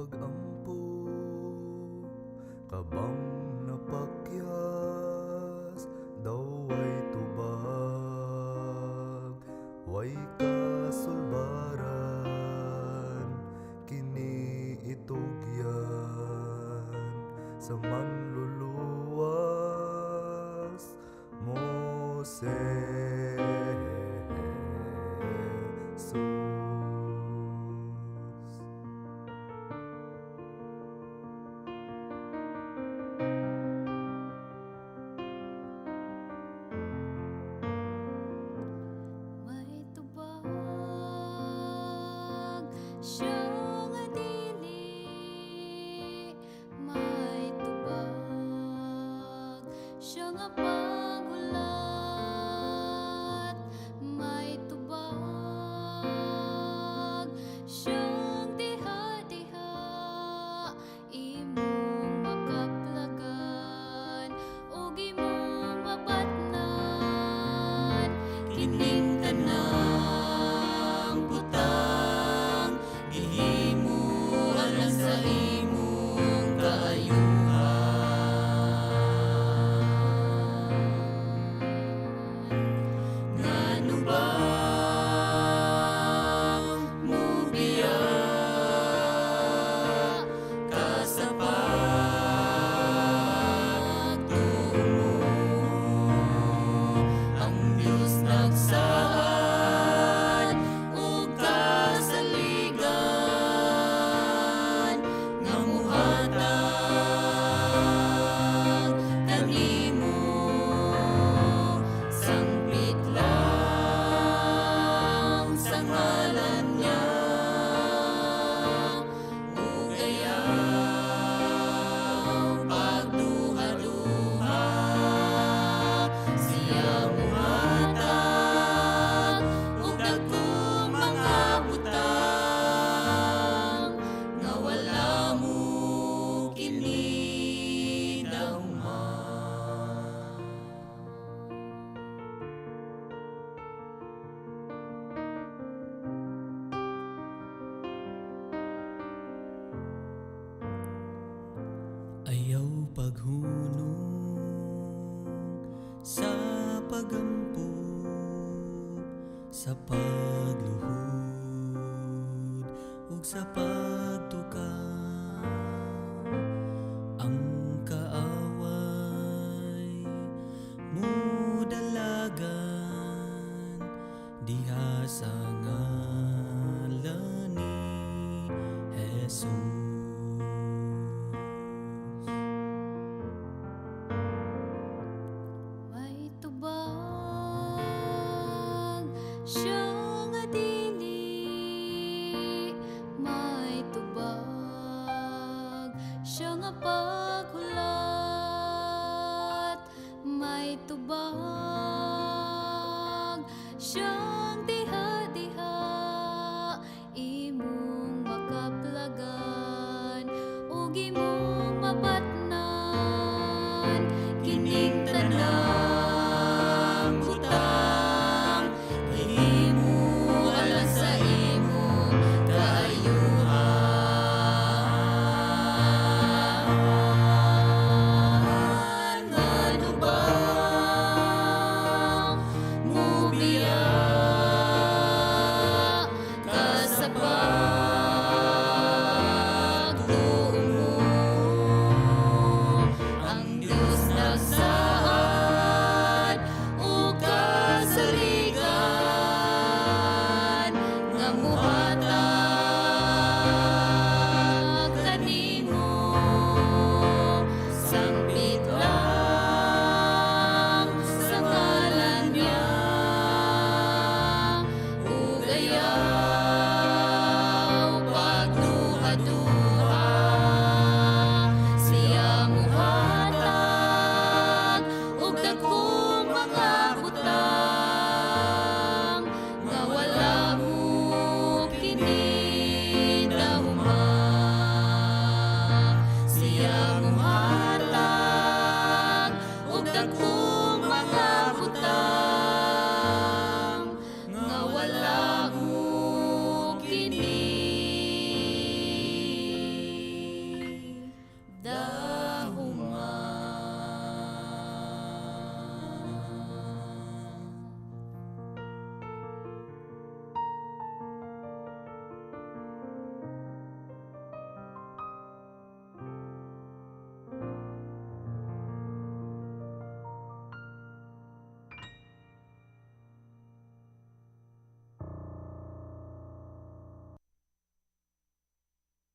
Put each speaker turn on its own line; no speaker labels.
pag-ampo, kabang napakyas, daw ay tubag, way kasulbaran, kini itugyan, sa manluluwas, Moses.
May tubag siyang adili, may tubag siyang pagulat, may tubag siyang diha-diha, imong makaplagan ug imong mapatnan. Kining tanang butang gihimo alang sa imong kaayuhan. Ngano bang mubiya ka sa pagtuo? Ang Diyos nagsaad ug kasaligan nga muhatag kanimo, sangpit lang sa ngalan niya, ug ayaw pagduha-duha, siya muhatag ug dagkong mga butang nga wala mo kini dauman.
Ayaw paghunong sa pagampo, sa pagluhod ug sa pagtukaw. Ang kaaway mudalagan diha sa ngalan ni Jesus.
May tubag siyang adili, may tubag siyang pagulat, may tubag siyang diha-diha, imong makaplagan ug imong mapatnan. Kining